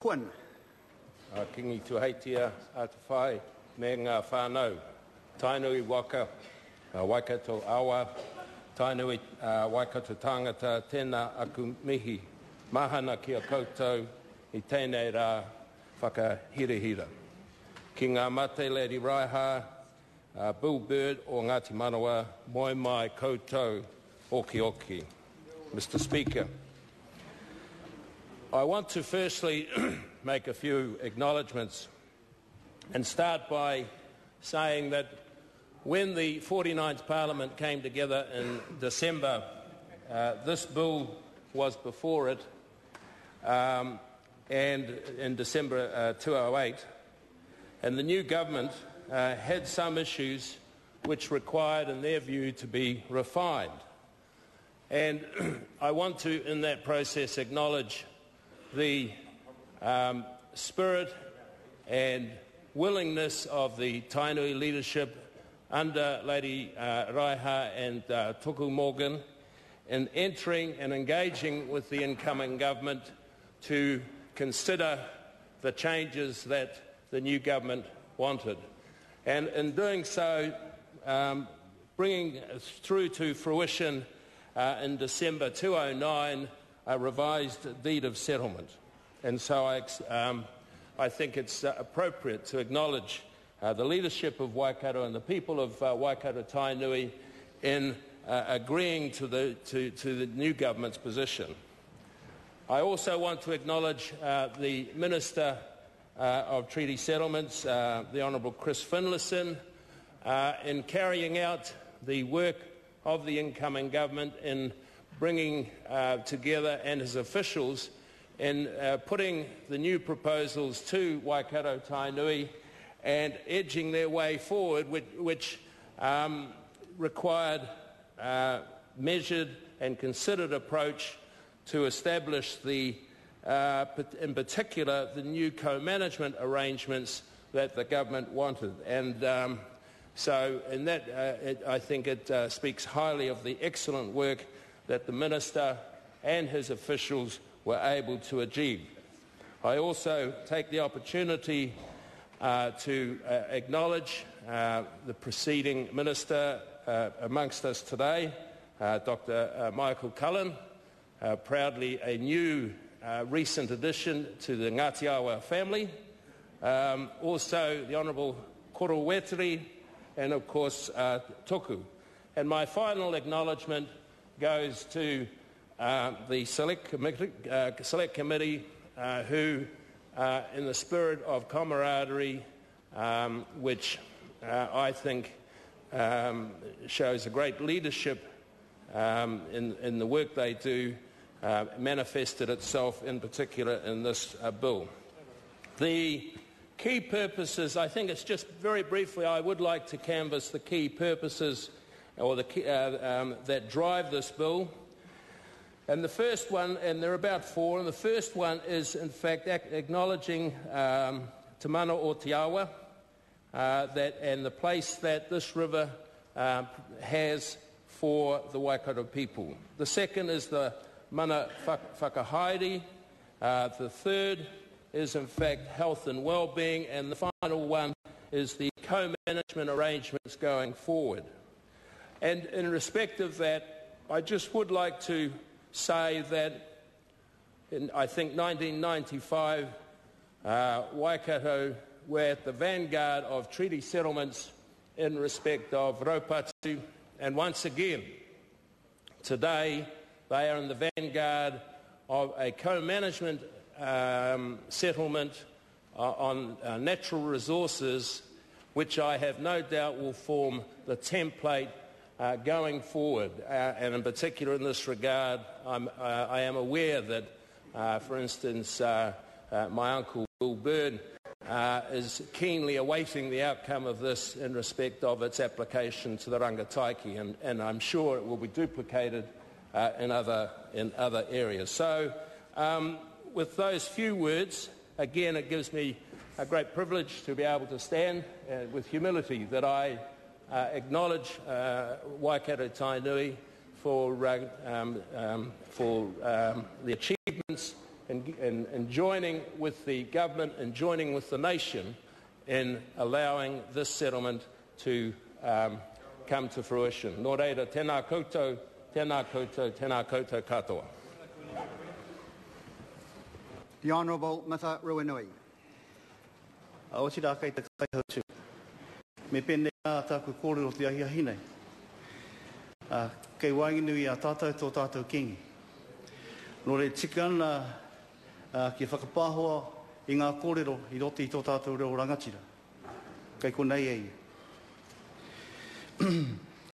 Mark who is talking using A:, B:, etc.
A: Kuan.
B: Kingi tuhaitia atu whai me ngā whānau. Tainui waka, Waikato awa, Tainui Waikato tangata, tēnā aku mihi. Mahana kia koutou I tēnei rā whakahirihira. Ki ngā mate Lady Raiha, Bill Bird o Ngāti Manawa, moi mai koutou oki oki. Mr. Speaker, I want to firstly make a few acknowledgements and start by saying that when the 49th Parliament came together in December, this bill was before it, and in December 2008, and the new government had some issues which required, in their view, to be refined. And I want to, in that process, acknowledge the spirit and willingness of the Tainui leadership under Lady Raiha and Tuku Morgan in entering and engaging with the incoming government to consider the changes that the new government wanted. And in doing so, bringing through to fruition in December 2009 a revised deed of settlement. And so I think it's appropriate to acknowledge the leadership of Waikato and the people of Waikato-Tainui in agreeing to the new government's position. I also want to acknowledge the Minister of Treaty Settlements, the Honourable Chris Finlayson, in carrying out the work of the incoming government in bringing together, and his officials in putting the new proposals to Waikato-Tainui and edging their way forward, which required measured and considered approach to establish the, in particular, the new co-management arrangements that the government wanted. And so in that, I think it speaks highly of the excellent work that the Minister and his officials were able to achieve. I also take the opportunity to acknowledge the preceding Minister amongst us today, Dr. Michael Cullen, proudly a new recent addition to the Ngāti Awa family, also the Honourable Koro Wetiri, and of course Tuku. And my final acknowledgement goes to the Select Committee who, in the spirit of camaraderie, which I think shows a great leadership in the work they do, manifested itself in particular in this bill. The key purposes, I think it's just very briefly, I would like to canvass the key purposes or that drive this bill. And the first one, and there are about four, and the first one is in fact acknowledging Te Mana o Te Awa and the place that this river has for the Waikato people. The second is the mana whakahaere. The third is in fact health and well-being, and the final one is the co-management arrangements going forward. And in respect of that, I just would like to say that in, I think, 1995, Waikato were at the vanguard of treaty settlements in respect of Raupatu, and once again, today, they are in the vanguard of a co-management settlement on natural resources, which I have no doubt will form the template going forward. And in particular in this regard, I am aware that, for instance, my uncle Bill Bird is keenly awaiting the outcome of this in respect of its application to the rangataiki, and I'm sure it will be duplicated in other areas. So with those few words, again, it gives me a great privilege to be able to stand with humility that I acknowledge Waikato-Tainui for the achievements in joining with the government and joining with the nation in allowing this settlement to come to fruition. Nō reira, tēnā koutou, tēnā koutou, tēnā koutou katoa.
A: The Honourable Mata Ruinui.
C: O si rā kei te kai hautu. Me pēne a tāku kōrero te ahiahi nei. Kei wainginui a tātou tō tātou kingi. Nō re tikana ki whakapāhoa i ngā kōrero i roti i tō tātou reo rangatira. Kei konei ei.